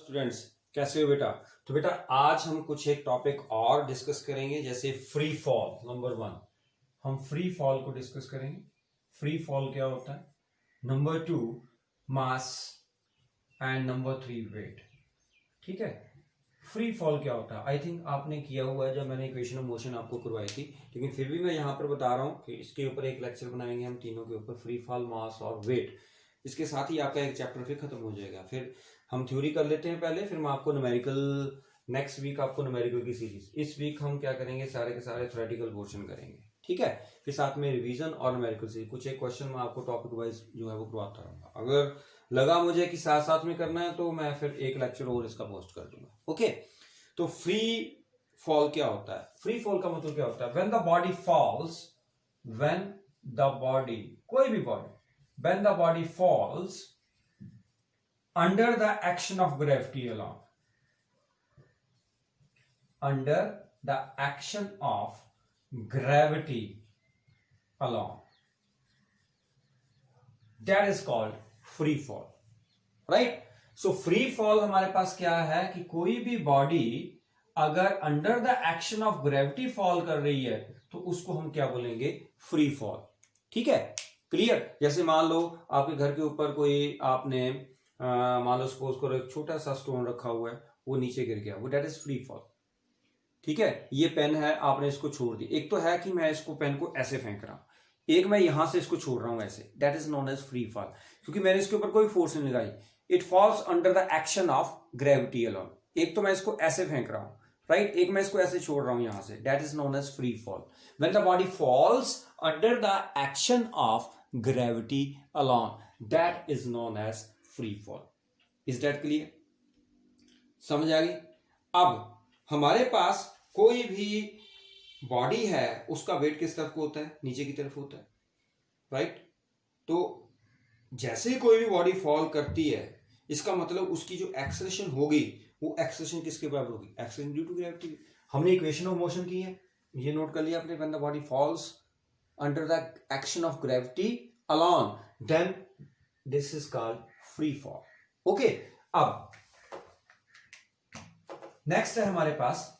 Students, कैसे हो बेटा। तो बेटा आज हम कुछ एक टॉपिक और डिस्कस करेंगे, जैसे फ्री फॉल। नंबर 1 हम फ्री फॉल को डिस्कस करेंगे। फ्री फॉल क्या होता है। Number 2 mass and number 3 weight. ठीक है, फ्री फॉल क्या होता है आई थिंक आपने किया हुआ है जब मैंने इक्वेशन ऑफ मोशन आपको करवाई थी, लेकिन फिर भी मैं यहाँ पर बता रहा हूँ कि इसके ऊपर एक लेक्चर बनाएंगे हम तीनों के ऊपर, फ्री फॉल, मास और वेट। इसके साथ ही आपका एक चैप्टर फिर खत्म हो जाएगा। फिर हम थ्योरी कर लेते हैं पहले, फिर मैं आपको न्यूमेरिकल, नेक्स्ट वीक आपको न्यूमेरिकल की सीरीज, इस वीक हम क्या करेंगे, सारे के सारे थ्योरेटिकल पोर्शन करेंगे। ठीक है, फिर साथ में रिवीजन और न्यूमेरिकल सीरीज, कुछ एक क्वेश्चन मैं आपको टॉपिक वाइज जो है वो करवाता रहूंगा। अगर लगा मुझे कि साथ साथ में करना है तो मैं फिर एक लेक्चर और इसका पोस्ट कर दूंगा। ओके, तो फ्री फॉल क्या होता है। फ्री फॉल का मतलब क्या होता है, when the body false, when the body, कोई भी body, when the body false under the action of gravity alone, under the action of gravity alone, that is called free fall, right? So free fall हमारे पास क्या है कि कोई भी body अगर under the action of gravity fall कर रही है तो उसको हम क्या बोलेंगे, फ्री फॉल। ठीक है, क्लियर। जैसे मान लो आपके घर के ऊपर कोई आपने मान लो सपोज करो एक छोटा सा स्टोन रखा हुआ है, वो नीचे गिर गया, वो डेट इज फ्री फॉल। ठीक है, ये पेन है, आपने इसको छोड़ दी। एक तो है कि मैं इसको पेन को ऐसे फेंक रहा हूं, एक मैं यहां से इसको छोड़ रहा हूं ऐसे, that is known as free fall, क्योंकि मैंने इसके ऊपर कोई फोर्स नहीं लगाई। It falls under the action of gravity alone. एक तो मैं इसको ऐसे फेंक रहा हूं, राइट, एक मैं इसको ऐसे छोड़ रहा हूं यहां से, that is known as free fall. When the body falls under the action of gravity alone, that is known as free fall. Is that clear, समझ आ गई। अब हमारे पास कोई भी बॉडी है, उसका वेट किस तरफ को होता है, नीचे की तरफ होता है, राइट। तो जैसे ही कोई भी बॉडी फॉल करती है, इसका मतलब उसकी जो एक्सेलरेशन होगी वो एक्सेलरेशन किसके बराबर होगी, एक्सेलरेशन ड्यू टू ग्रेविटी। हमने इक्वेशन ऑफ मोशन की है, ये नोट कर लिया आपने, when the body falls under the action of gravity alone, then this is called free fall. Okay, अब नेक्स्ट है हमारे पास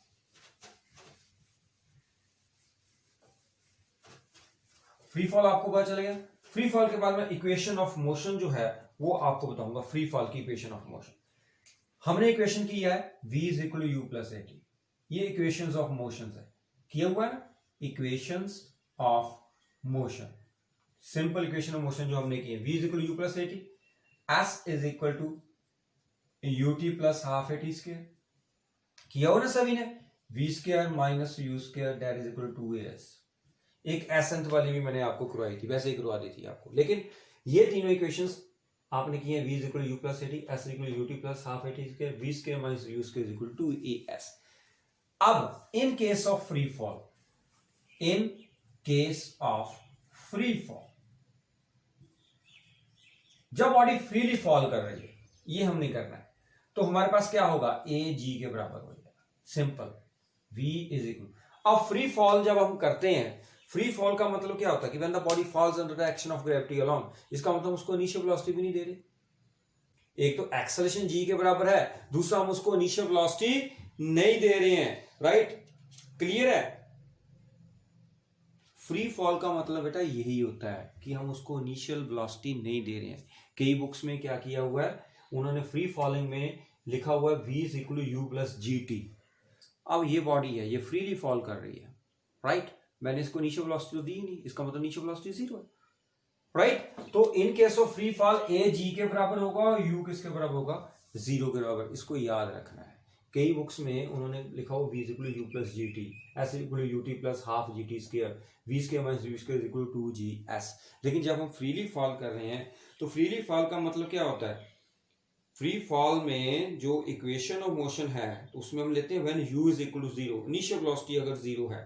फ्री फॉल। आपको पता चलेगा, फ्री फॉल के बाद में इक्वेशन ऑफ मोशन जो है वो आपको बताऊंगा, फ्री फॉल की इक्वेशन ऑफ मोशन। हमने इक्वेशन की है v is equal to u plus a t, ये इक्वेशंस ऑफ मोशन है, किया हुआ है ना, equations of motion, simple equation of motion जो हमने की है, v is equal to u plus a t, s is equal to u t plus half a t square, किया हो ना सभी ने, v square minus u square that is equal to 2as। एक एसेंट वाली भी मैंने आपको करवाई थी, वैसे ही करवा दी थी आपको, लेकिन ये तीनों इक्वेशंस आपने किए हैं, v is equal to u plus a t, s is equal to u t plus half a t square, v square minus u square is equal to as। अब in case of free fall, in case of free fall, जब body freely fall कर रही है, ये हम नहीं करना है, तो हमारे पास क्या होगा, ए जी के बराबर हो जाएगा, सिंपल, v इज इक्वल। अब फ्री फॉल जब हम करते हैं, फ्री फॉल का मतलब क्या होता है कि when the body falls under the action of gravity alone, इसका मतलब उसको इनिशियल वेलोसिटी भी नहीं दे रहे। एक तो एक्सेलरेशन g के बराबर है, दूसरा हम उसको इनिशियल वेलोसिटी नहीं दे रहे हैं, राइट, क्लियर है। फ्री फॉल का मतलब बेटा यही होता है कि हम उसको इनिशियल वेलोसिटी नहीं दे रहे हैं। कई बुक्स में क्या किया हुआ है, उन्होंने फ्री फॉलिंग में लिखा हुआ है v is equal to u plus g t. अब ये बॉडी है, ये फ्रीली फॉल कर रही है, राइट, मैंने इसको इनिशियल वेलोसिटी तो दी नहीं, इसका मतलब इनिशियल वेलोसिटी 0 है, राइट। तो in case of free fall a g के बराबर होगा और यू किसके बराबर होगा, 0 के बराबर। इसको याद रखना है। कई बुक्स में उन्होंने लिखा हुआ v is equal to u plus g t, s is equal to u t plus half g t square, v square minus u square is equal to 2gs। लेकिन जब हम फ्रीली फॉल कर रहे हैं, तो फ्रीली फॉल का मतलब क्या होता है, फ्री फॉल में जो इक्वेशन ऑफ मोशन है उसमें हम लेते हैं when u is equal to 0, initial velocity अगर 0 है,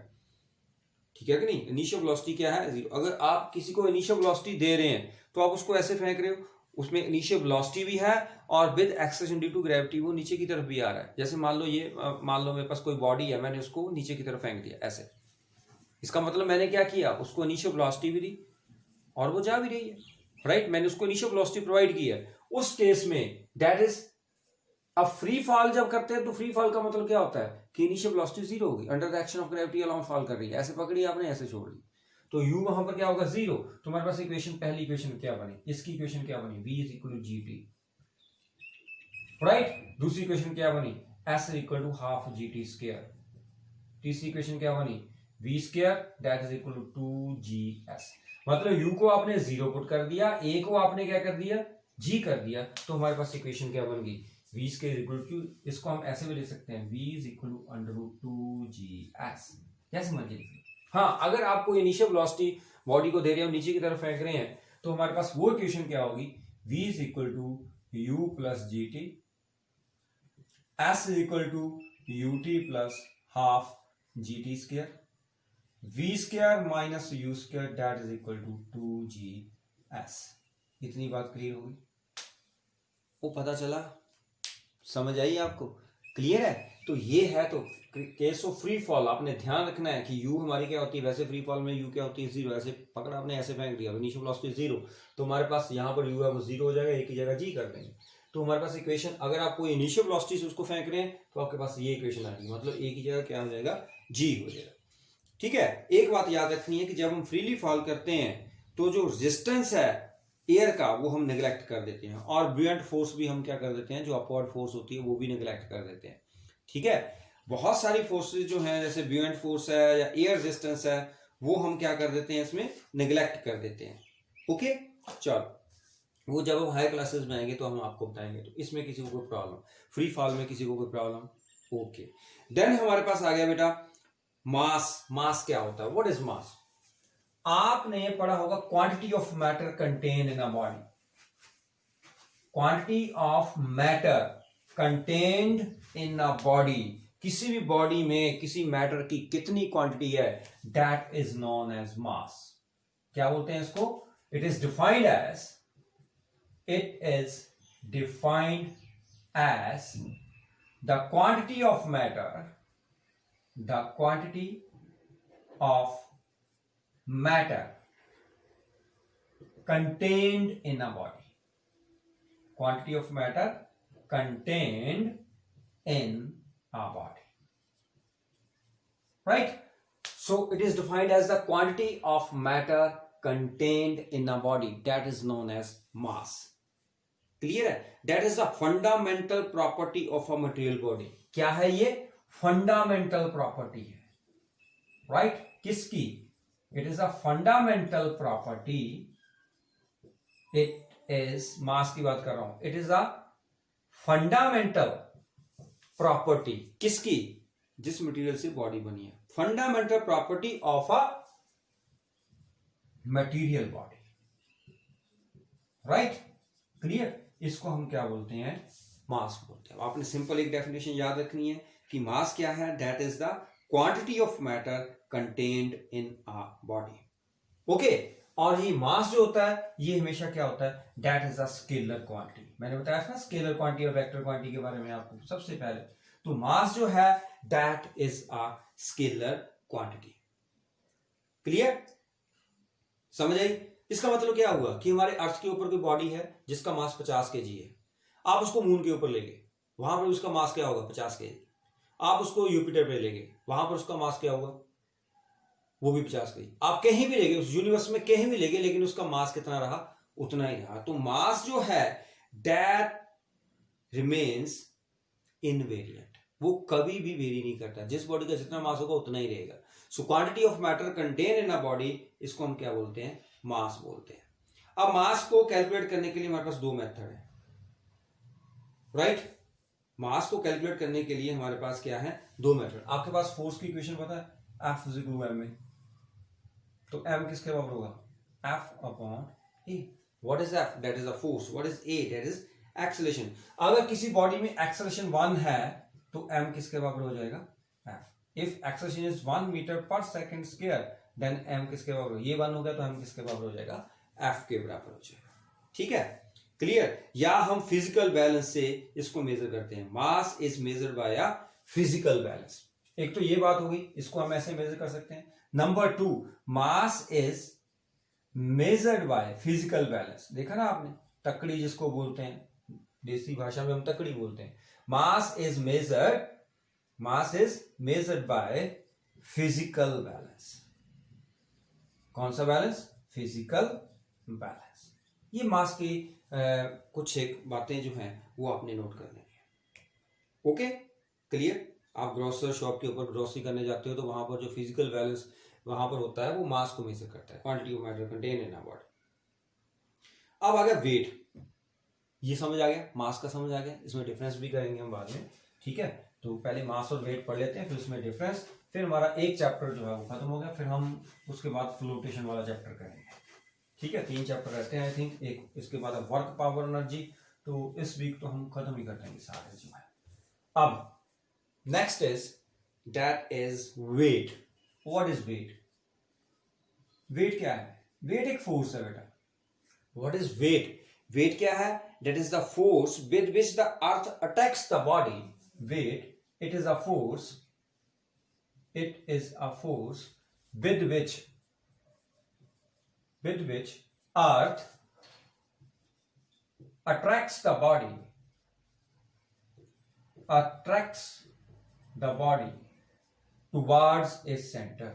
ठीक है कि नहीं, इनिशियल वेलोसिटी क्या है, 0। अगर आप किसी को इनिशियल वेलोसिटी दे रहे हैं तो आप उसको ऐसे फेंक रहे हो, उसमें इनिशियल वेलोसिटी भी है और with acceleration due to gravity वो नीचे की तरफ भी आ रहा है। जैसे मान लो ये, मान लो मेरे पास कोई बॉडी है, मैंने उसको नीचे की तरफ फेंक दिया ऐसे, इसका मतलब मैंने क्या किया, उसको इनिशियल वेलोसिटी भी दी और वो जा भी रही है, राइट, मैंने उसको इनिशियल वेलोसिटी प्रोवाइड की है। उस केस में दैट इज अब फ्री फॉल जब करते हैं तो फ्री फॉल का मतलब क्या होता है कि इनिशियल वेलोसिटी जीरो होगी, under the action of gravity along fall कर रही है, ऐसे पकड़ी आपने, ऐसे छोड़ दी, तो u वहां पर क्या होगा, जीरो। तो हमारे पास इक्वेशन, पहली इक्वेशन क्या बनी, इसकी इक्वेशन क्या बनी, v is equal to gt, right. दूसरी इक्वेशन क्या बनी, s is equal to half gt square. तीसरी इक्वेशन क्या बनी, v square that is equal to 2gs। मतलब u को आपने जीरो पुट कर दिया, a को आपने क्या कर दिया, g कर दिया, तो हमारे पास इक्वेशन क्या बन गई, v स्क्वायर इक्वल टू, इसको हम ऐसे भी लिख सकते हैं, v is equal to under root 2gs। कैसे मर्जी। हाँ, अगर आपको इनिशियल वेलोसिटी बॉडी को दे रहे हो, नीचे की तरफ फेंक रहे हैं, तो हमारे पास वो इक्वेशन क्या होगी, v is equal to u plus g t, s is equal to ut plus half g t square, v square minus u square that is equal to 2gs। इतनी बात क्लियर होगी, वो पता चला, समझ आई आपको, क्लियर है। तो ये है तो केस ऑफ फ्री फॉल, आपने ध्यान रखना है कि u हमारी क्या होती है, वैसे फ्री फॉल में u क्या होती है, जीरो। ऐसे पकड़ा आपने, ऐसे फेंक दिया, इनिशियल वेलोसिटी जीरो, तो हमारे पास यहाँ पर u है वो जीरो हो जाएगा, एक ही जगह g कर देंगे। तो हमारे पास इक्वेशन, अगर आपको इनिशियल वेलोसिटी से उसको फेंक रहे हैं तो आपके पास ये इक्वेशन आ जाएगी, मतलब एक ही जगह क्या हो जाएगा, g हो जाएगा। ठीक है, एक बात याद रखनी है कि जब हम फ्रीली फॉल करते हैं तो जो रेजिस्टेंस है एयर का वो हम नेग्लेक्ट कर देते हैं, और बुयंट फोर्स भी हम क्या कर देते हैं, जो अपवर्ड फोर्स होती है वो भी नेग्लेक्ट कर देते हैं। ठीक है, बहुत सारी फोर्सेस जो हैं, जैसे बुयंट फोर्स है या एयर रेजिस्टेंस है, वो हम क्या कर देते हैं, इसमें नेग्लेक्ट कर देते हैं। ओके, चलो, वो जब हम हाई क्लासेस में आएंगे तो हम आपको बताएंगे। तो इसमें किसी को कोई प्रॉब्लम, फ्री फॉल में किसी को कोई प्रॉब्लम, ओके। देन हमारे पास आ गया बेटा मास। मास क्या होता है, व्हाट इज मास। आपने पढ़ा होगा quantity of matter contain in a body, quantity of matter contained in a body, किसी भी बॉडी में किसी मैटर की कितनी क्वांटिटी है, that is known as mass. क्या बोलते हैं इसको, it is defined as, it is defined as the quantity of matter, the quantity of matter contained in a body, quantity of matter contained in a body, right? So it is defined as the quantity of matter contained in a body, that is known as mass. Clear है, that is the fundamental property of a material body. क्या है ये, fundamental property है, right, किसकी, it is a fundamental property, it is, mass की बात कर रहा हूं, it is a fundamental property, किसकी, जिस मटेरियल से बॉडी बनी है, fundamental property of a material body, right, clear. इसको हम क्या बोलते हैं, मास बोलते हैं। आपने सिंपल एक डेफिनेशन याद रखनी है कि मास क्या है, that is the quantity of matter contained in a body. Okay, और ये मास जो होता है ये हमेशा क्या होता है, that is a scalar quantity. मैंने बताया था ना स्केलर क्वांटिटी और वेक्टर क्वांटिटी के बारे में आपको सबसे पहले। तो मास जो है that is a scalar quantity. Clear, समझ आई। इसका मतलब क्या हुआ कि हमारे अर्थ के ऊपर कोई बॉडी है जिसका मास 50 kg है, आप उसको मून के ऊपर ले गए, वहां पर उसका मास क्या होगा, 50 kg। आप उसको यूपिटर पे ले गए, वहां पर उसका मास क्या होगा, वो भी 50 kg। आप कहीं भी ले गए, उस यूनिवर्स में कहीं भी ले गए, लेकिन उसका मास कितना रहा, उतना ही रहा। तो मास जो है दैट रिमेन्स इनवेरिएंट, वो कभी भी वेरी नहीं करता, जिस बॉडी का जितना मास होगा उतना ही रहेगा। So quantity of matter contain in a body, इसको हम क्या बोलते हैं, मास बोलते हैं। अब मास को कैलकुलेट करने के लिए हमारे पास दो मेथड है, राइट। मास को कैलकुलेट करने के लिए हमारे पास क्या है, दो मेथड। आपके पास फोर्स की इक्वेशन पता है, F is equal to m, तो m किसके बराबर होगा, F upon a। What is F, that is a force. What is a, that is acceleration. अगर किसी बॉडी में एक्सेलरेशन 1 है तो m किसके बराबर हो जाएगा, F। If acceleration is 1 metre per second square, then m किसके बराबर, ये 1 हो गया तो m किसके बराबर हो जाएगा, F के बराबर हो जाएगा। ठीक है, क्लियर। या हम फिजिकल बैलेंस से इसको मेजर करते हैं, मास is measured bye a physical balance. एक तो ये बात होगी, इसको हम ऐसे मेजर कर सकते हैं। Number 2, mass is measured by physical balance. देखा ना आपने, तकड़ी जिसको बोलते हैं, देसी भाषा में हम तकड़ी बोलते हैं। मास is measured by physical balance. कौन सा बैलेंस? Physical balance. ये मास की कुछ एक बातें जो हैं वो आपने नोट कर लेनी है। Okay, clear? आप ग्रोसर शॉप के ऊपर ग्रोसरी करने जाते हो तो वहां पर जो फिजिकल बैलेंस वहां पर होता है वो मास को मेजर करता है, quantity of matter contain in a body. अब आ गया वेट, ये समझ आ गया, मास का समझ आ गया, इसमें डिफरेंस भी करेंगे हम बाद में, ठीक है? तो पहले मास और वेट पढ़ लेते हैं, फिर उसमें डिफरेंस, फिर हमारा एक चैप्टर जो है वो खत्म हो गया, फिर हम उसके बाद फ्लोटेशन वाला चैप्टर करेंगे, ठीक है? 3 चैप्टर रहते हैं आई थिंक, एक इसके बाद वर्क, पावर, एनर्जी, तो इस वीक तो हम खत्म ही कर देंगे सारे जो है। अब next is that is weight. What is weight? Weight क्या है? वेट एक फोर्स है बेटा। What is weight? वेट क्या है? That is the force with which the earth attacks the body. Weight, it is a force with which earth attracts the body towards its center.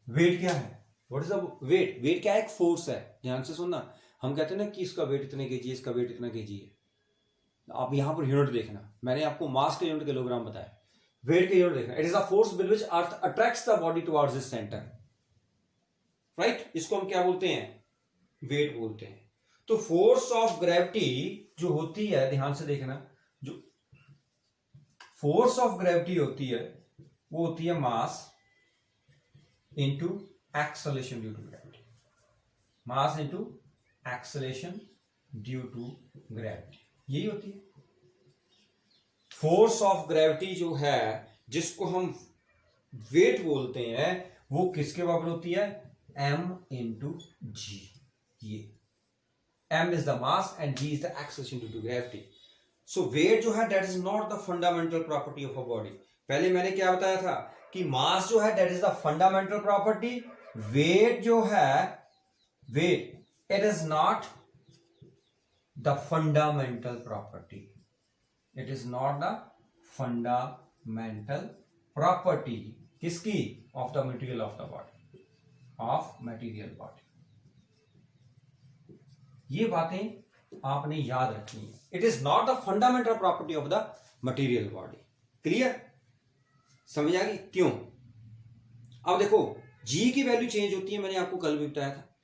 Weight क्या है? What is the weight? Weight क्या है? एक force है। ध्यान से सुनना, हम कहते हैं ना कि इसका वेट इतने केजी है, इसका वेट इतना केजी है। आप यहां पर यूनिट देखना, मैंने आपको मास के यूनिट किलोग्राम बताया, वेट के यूनिट देखना। It is a force with which earth attracts the body towards its centre, right? इसको हम क्या बोलते हैं? वेट बोलते हैं। तो फोर्स ऑफ ग्रेविटी जो होती है, ध्यान से देखना, जो फोर्स ऑफ ग्रेविटी होती है वो होती है मास into acceleration due to gravity. Mass into acceleration due to gravity, यही होती है फोर्स ऑफ ग्रेविटी। जो है जिसको हम वेट बोलते हैं वो किसके बराबर होती है? m into g। ये m is the mass and g is the acceleration due to gravity. So weight जो है that is not the fundamental property of a body. पहले मैंने क्या बताया था कि मास जो है that is the fundamental property, weight जो है, weight it is not the fundamental property, it is not the fundamental property किसकी? Of the material of the body, of material body. ये बातें आपने याद रखनी है। It is not the fundamental property of the material body. Clear? समझ आ गई? क्यों? अब देखो, जी की वैल्यू चेंज होती है, मैंने आपको कल भी बताया था।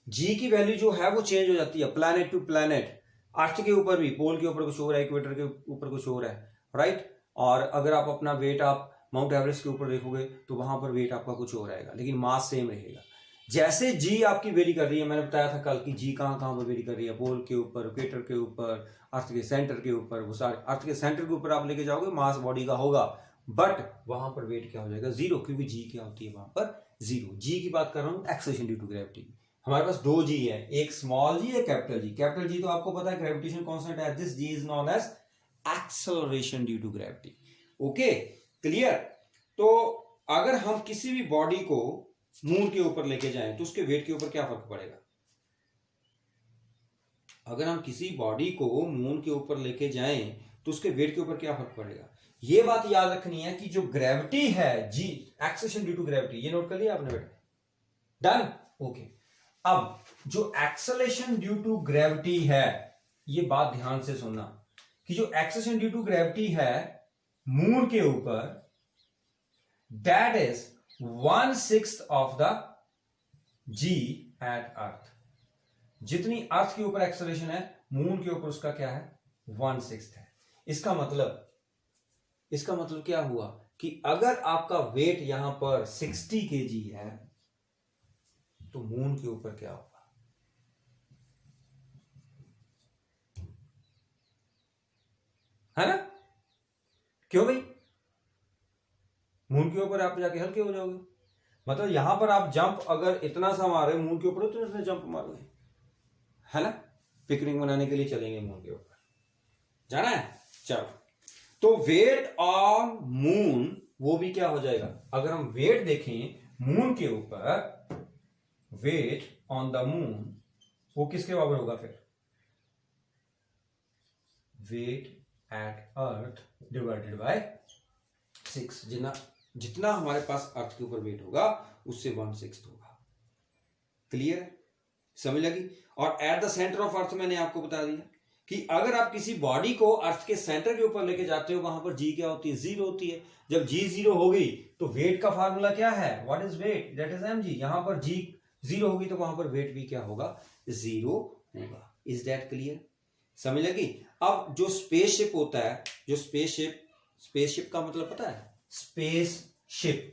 जी की वैल्यू जो है वो चेंज हो जाती है प्लैनेट टू प्लैनेट। अर्थ के ऊपर भी, पोल के ऊपर कुछ हो रहा है, इक्वेटर के ऊपर कुछ हो रहा है, राइट? और अगर आप अपना वेट आप माउंट एवरेस्ट के ऊपर देखोगे तो वहां पर वेट आपका कुछ हो रहेगा, लेकिन मास सेम रहेगा। जैसे जी आपकी वेरी कर रही है, मैंने बताया था कल की जी कहां कहां पर वेरी कर रही है, पोल के ऊपर, इक्वेटर के ऊपर, अर्थ के सेंटर के ऊपर, वो सारे अर्थ के सेंटर के ऊपर आप लेके जाओगे, मास बॉडी का होगा, बट वहां पर वेट क्या हो जाएगा? जीरो, क्योंकि जी क्या होती है वहां पर? जीरो। जी की बात कर रहा हूं एक्सेलेरेशन ड्यू टू ग्रेविटी। हमारे पास 2 जी है, एक स्मॉल जी, एक कैपिटल जी। कैपिटल जी तो आपको पता है ग्रेविटेशन कांस्टेंट है, this g is known as acceleration due to gravity. Okay, clear? तो अगर हम किसी भी बॉडी को मून के ऊपर लेके जाएं तो उसके वेट के ऊपर क्या फर्क पड़ेगा? अगर हम किसी बॉडी को मून के ऊपर लेके जाएं तो उसके वेट के ऊपर क्या फर्क पड़ेगा? ये बात याद रखनी है कि जो ग्रेविटी है, जी, एक्सेलेरेशन ड्यू टू ग्रेविटी, ये नोट कर लिया आपने बेटा? डन? ओके। अब जो एक्सेलेरेशन ड्यू टू ग्रेविटी है, ये बात ध्यान से सुनना कि जो एक्सेलेरेशन ड्यू टू ग्रेविटी है मून के ऊपर, that is 1/6 of the g at earth. जितनी अर्थ के ऊपर एक्सेलरेशन है, मून के ऊपर उसका क्या है? 1/6 है। इसका मतलब क्या हुआ कि अगर आपका वेट यहां पर 60 kg है तो मून के ऊपर क्या होगा? है ना? क्यों भाई? मून के ऊपर आप जाके हल्के हो जाओगे। मतलब यहां पर आप जंप अगर इतना सा मारे मून के ऊपर तो इतना जंप मारोगे, है ना? पिकनिक मनाने के लिए चलेंगे मून के ऊपर, जाना है? चलो, तो वेट ऑन मून वो भी क्या हो जाएगा? अगर हम वेट देखें मून के ऊपर, वेट ऑन द मून वो किसके बराबर होगा फिर? Weight at earth divided by 6। जितना हमारे पास अर्थ के ऊपर वेट होगा उससे 1/6 होगा। क्लियर है, समझ लगी? और at the centre of earth मैंने आपको बता दिया कि अगर आप किसी बॉडी को अर्थ के सेंटर के ऊपर लेके जाते हो वहां पर जी क्या होती है? 0 होती है। जब जी 0 हो गई तो वेट का फार्मूला क्या है? What is weight? That is mg। यहां पर जी 0 होगी तो वहां पर वेट भी क्या होगा? 0 होगा। Is that clear? समझ लगी? अब जो स्पेसशिप होता है, जो स्पेसशिप का मतलब पता है? स्पेसशिप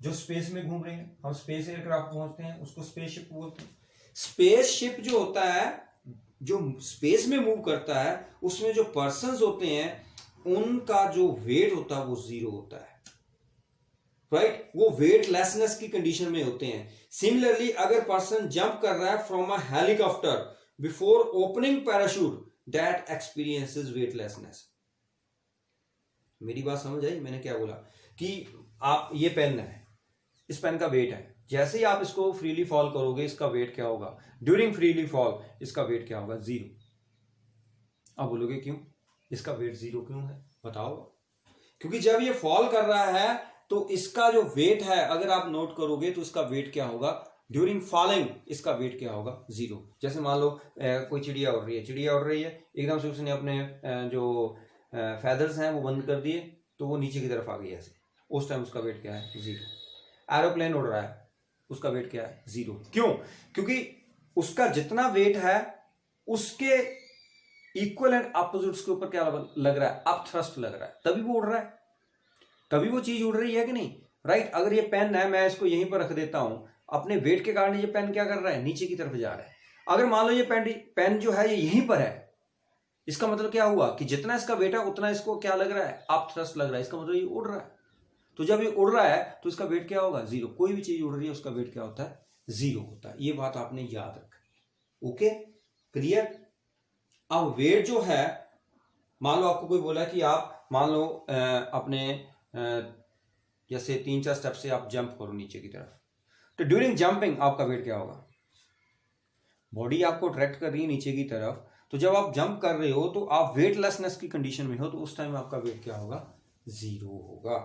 जो स्पेस में घूम रहे हैं, हम स्पेस एयरक्राफ्ट पहुंचते हैं, उसको स्पेसशिप बोलते हैं। स्पेसशिप जो होता है, जो स्पेस में मूव करता है, उसमें जो पर्सन्स होते हैं उनका जो वेट होता है वो 0 होता है, राइट? वो वेटलेसनेस की कंडीशन में होते हैं। सिमिलरली अगर पर्सन जंप कर रहा है from a helicopter before opening parachute, that experiences weightlessness. मेरी बात समझ आई? मैंने क्या बोला कि आप ये पेन है, इस पेन का वेट है, जैसे ही आप इसको फ्रीली फॉल करोगे इसका वेट क्या होगा? ड्यूरिंग फ्रीली फॉल इसका वेट क्या होगा? 0। अब बोलोगे क्यों इसका वेट 0 क्यों है? बताओ। क्योंकि जब ये फॉल कर रहा है तो इसका जो वेट है, अगर आप नोट करोगे तो इसका वेट क्या होगा? ड्यूरिंग फॉलिंग इसका वेट क्या होगा? 0। जैसे मान लो कोई चिड़िया उड़ रही है, एकदम से उसने अपने जो फेदर्स हैं वो बंद कर दिए तो वो नीचे की तरफ आ गई ऐसे, उस टाइम उसका वेट क्या है? 0। एरोप्लेन उड़ रहा है, उसका वेट क्या है? 0। क्यों? क्योंकि उसका जितना वेट है उसके इक्वल एंड अपोजिट्स के ऊपर क्या लग रहा है? अप थ्रस्ट लग रहा है, तभी वो उड़ रहा है, तभी वो चीज उड़ रही है कि नहीं, राइट? अगर ये पेन है, मैं इसको यहीं पर रख देता हूं, अपने वेट के कारण ये पेन क्या कर रहा है? नीचे की तरफ जा रहा है। अगर मान लो ये पेन जो है ये यहीं पर है, इसका मतलब क्या हुआ कि जितना इसका वेट है उतना इसको क्या लग रहा है? अप थ्रस्ट लग रहा है। इसका मतलब ये उड़ रहा है। तो जब ये उड़ रहा है तो इसका वेट क्या होगा? 0। कोई भी चीज उड़ रही है उसका वेट क्या होता है? 0 होता है। ये बात आपने याद रखनी। Okay, clear? अब वेट जो है, मान लो आपको कोई बोला कि आप मान लो अपने जैसे 3-4 स्टेप से आप जंप करो नीचे की तरफ, तो ड्यूरिंग जंपिंग आपका वेट क्या होगा? बॉडी आपको ट्रैक्ट कर रही है नीचे की तरफ, तो जब आप जंप कर रहे हो तो आप वेटलेसनेस की कंडीशन में हो, तो उस टाइम आपका वेट क्या होगा? 0 होगा।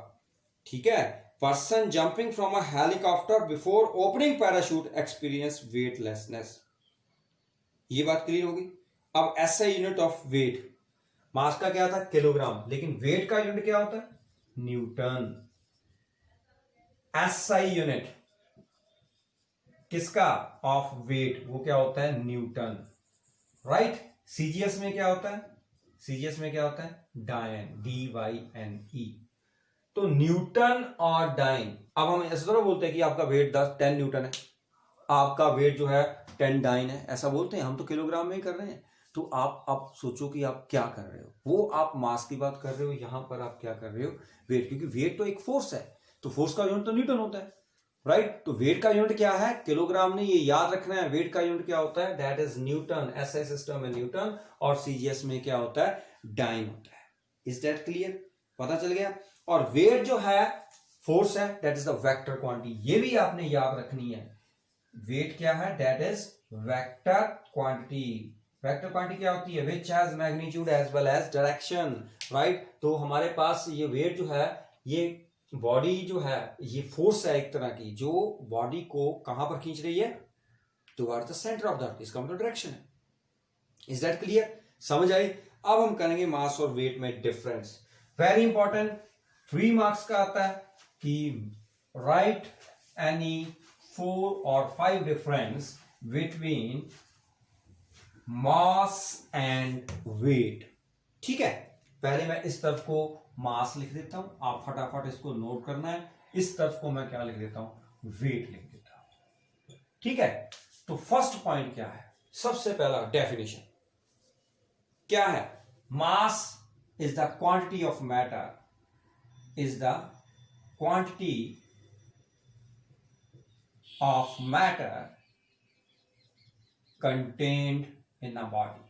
ठीक है? Person jumping from a helicopter before opening parachute experience weightlessness. ये बात क्लियर होगी? अब एसआई यूनिट ऑफ वेट, मास का क्या था? किलोग्राम, लेकिन वेट का यूनिट क्या होता है? न्यूटन। एसआई यूनिट किसका? ऑफ वेट, वो क्या होता है? Newton, right? सीजीएस में क्या होता है? सीजीएस में क्या होता है? डायन, DYNE। तो न्यूटन और डाइन, अब हम ऐसा थोड़ा बोलते हैं कि आपका वेट 10 न्यूटन है, आपका वेट जो है 10 डाइन है, ऐसा बोलते हैं हम? तो किलोग्राम में ही कर रहे हैं। तो आप सोचो कि आप क्या कर रहे हो, वो आप मास की बात कर रहे हो, यहां पर आप क्या कर रहे हो? वेट। क्योंकि वेट तो एक फोर्स है, तो फोर्स का यूनिट तो न्यूटन होता है, राइट? तो वेट का यूनिट क्या है? किलोग्राम नहीं, ये याद रखना है। वेट का यूनिट क्या होता है? That is newton. SI system में न्यूटन, और सीजीएस में क्या होता है? डाइन होता है। Is that clear? पता चल गया? और वेट जो है फोर्स है, that is the vector quantity. ये भी आपने याद रखनी है। वेट क्या है? That is vector quantity. Vector quantity क्या होती है? Which has magnitude as well as direction, right? तो हमारे पास ये वेट जो है, ये बॉडी जो है, ये फोर्स है एक तरह की, जो बॉडी को कहां पर खींच रही है? Towards the centre of the earth. इसका मतलब डायरेक्शन है। Is that clear? समझ आई? अब हम करेंगे मास और वेट में डिफरेंस। वेरी इंपॉर्टेंट, 3 मार्क्स का आता है कि right any 4 or 5 difference between mass and weight. ठीक है? पहले मैं इस तरफ को मास लिख देता हूं, आप फटाफट इसको नोट करना है। इस तरफ को मैं क्या लिख देता हूं? वेट लिख देता हूं। ठीक है? तो फर्स्ट पॉइंट क्या है? सबसे पहला डेफिनेशन क्या है? Mass is the quantity of matter, is the quantity of matter contained in a body.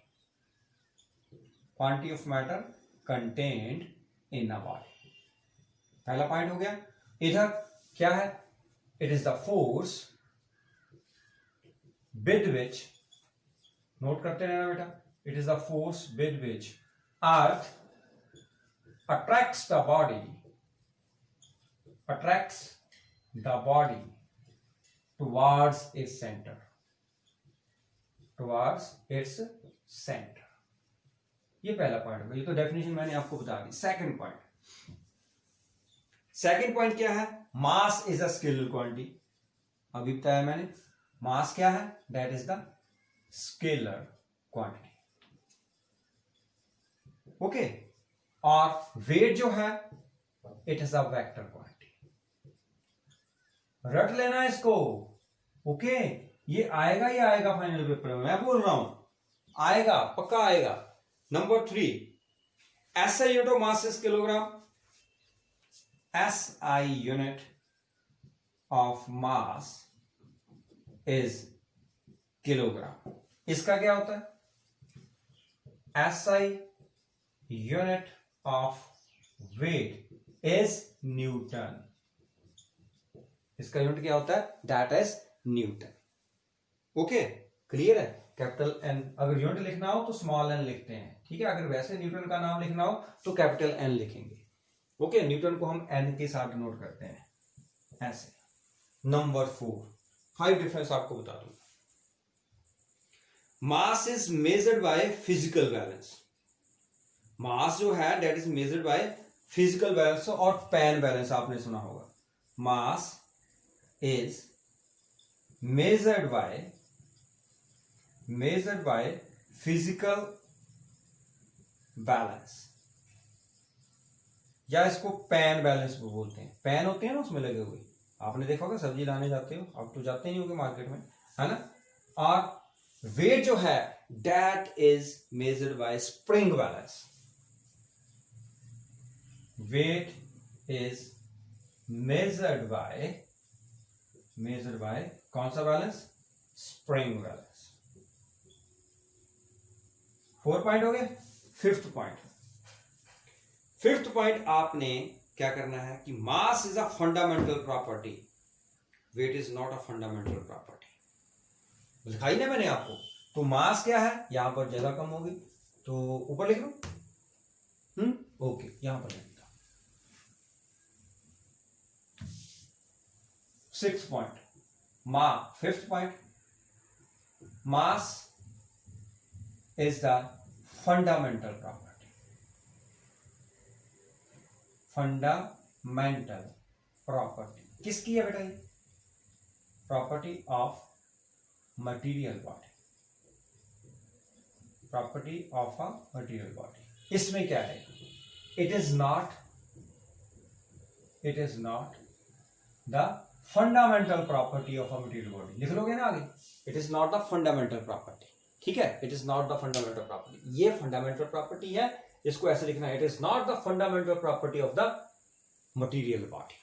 Quantity of matter contained in a body. पहला पॉइंट हो गया। इधर क्या है? It is the force with which note करते रहना बेटा. It is the force with which earth attracts the body towards its center. ये पहला पॉइंट होगा. ये तो डेफिनेशन मैंने आपको बता दी. सेकंड पॉइंट क्या है? मास इज अ स्केलर क्वांटिटी. अभी बताया मैंने. मास क्या है? That is the scalar quantity. Okay. और वेट जो है it is a vector quantity. रट लेना इसको. ओके. ये आएगा ही आएगा फाइनल पेपर में, मैं बोल रहा हूं. आएगा, पक्का आएगा. नंबर 3, SI unit of mass is kilogram. SI unit of mass is kilogram. इसका क्या होता है? SI unit of weight is newton. इसका यूनिट क्या होता है? That is newton. Okay. Clear है? कैपिटल एन अगर यूनिट लिखना हो तो स्मॉल एन लिखते हैं. ठीक है. अगर वैसे न्यूटन का नाम लिखना हो तो कैपिटल एन लिखेंगे. ओके. न्यूटन को हम एन के साथ नोट करते हैं ऐसे. नंबर 4, 5 डिफरेंस आपको बता दूं. Mass is measured by physical balance. Mass जो है that is measured by physical balance. और पेन बैलेंस आपने सुना होगा. Mass is measured by physical balance, या इसको पेन बैलेंस बोलते हैं. पेन होते हैं ना उसमें लगे हुए. आपने देखा होगा सब्जी लाने जाते हो, अब तो जाते नहीं होगे मार्केट में, है ना. और वेट जो है that is measured bye spring balance. weight is measured by कौन सा बैलेंस? Spring balance. 4 पॉइंट हो गए. फिफ्थ पॉइंट आपने क्या करना है कि mass is a fundamental property, weight is not a fundamental property. लिखाई ना मैंने आपको. तो मास क्या है? यहां पर जगह कम होगी तो ऊपर लिख लो. ओके. यहां पर लिख. 6th point. Fifth point. Mass is the fundamental property. Fundamental property. किसकी है बेटा ये? Property of material body. Property of a material body. इसमें क्या है? It is not the fundamental property of a material body. लिख लोगे ना आगे. It is not the fundamental property. ठीक है. It is not the fundamental property. ये फंडामेंटल प्रॉपर्टी है. इसको ऐसे लिखना है. It is not the fundamental property of the material body.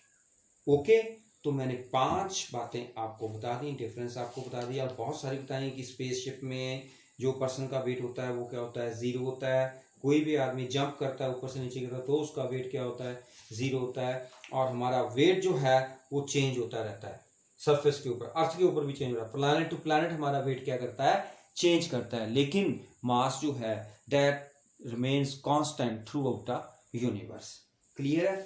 Okay. तो मैंने 5 बातें आपको बता दी, डिफरेंस आपको बता दिया, और बहुत सारी बताई कि स्पेसशिप में जो पर्सन का वेट होता है वो क्या होता है? 0 होता है. कोई भी आदमी जंप करता है ऊपर से नीचे गिरता है तो उसका वेट क्या होता है? 0 होता है. और हमारा वेट जो है वो चेंज होता रहता है सरफेस के ऊपर. अर्थ के ऊपर भी चेंज हो रहा है. प्लैनेट टू प्लैनेट हमारा वेट क्या करता है? चेंज करता है. लेकिन मास जो है that remains constant through out the universe. Clear है?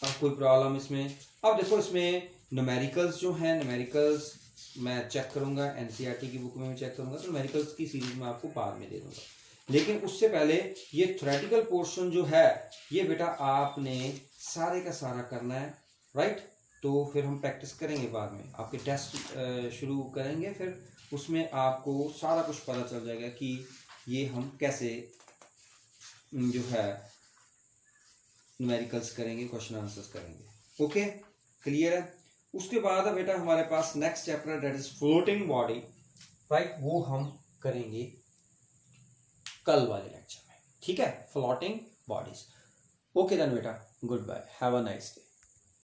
अब कोई प्रॉब्लम इसमें? अब देखो इसमें न्यूमेरिकल्स जो हैं, न्यूमेरिकल्स मैं चेक करूंगा, एनसीईआरटी की बुक में भी चेक करूंगा, तो न्यूमेरिकल्स की सीरीज में आपको बाद में दे दूंगा. लेकिन उससे पहले ये थ्योरेटिकल पोर्शन जो है ये बेटा आपने सारे का सारा करना है. राइट. तो फिर हम प्रैक्टिस करेंगे बाद में. आपके टेस्ट शुरू करेंगे, फिर उसमें आपको सारा कुछ पता चल जाएगा कि ये हम कैसे जो है न्यूमेरिकल्स करेंगे, क्वेश्चन आंसर्स करेंगे. ओके. क्लियर है? उसके बाद बेटा हमारे पास next chapter that is floating body. Right. वो हम करेंगे कल वाले लेक्चर में. ठीक है. Floating bodies. ओके देन बेटा, goodbye, have a nice day.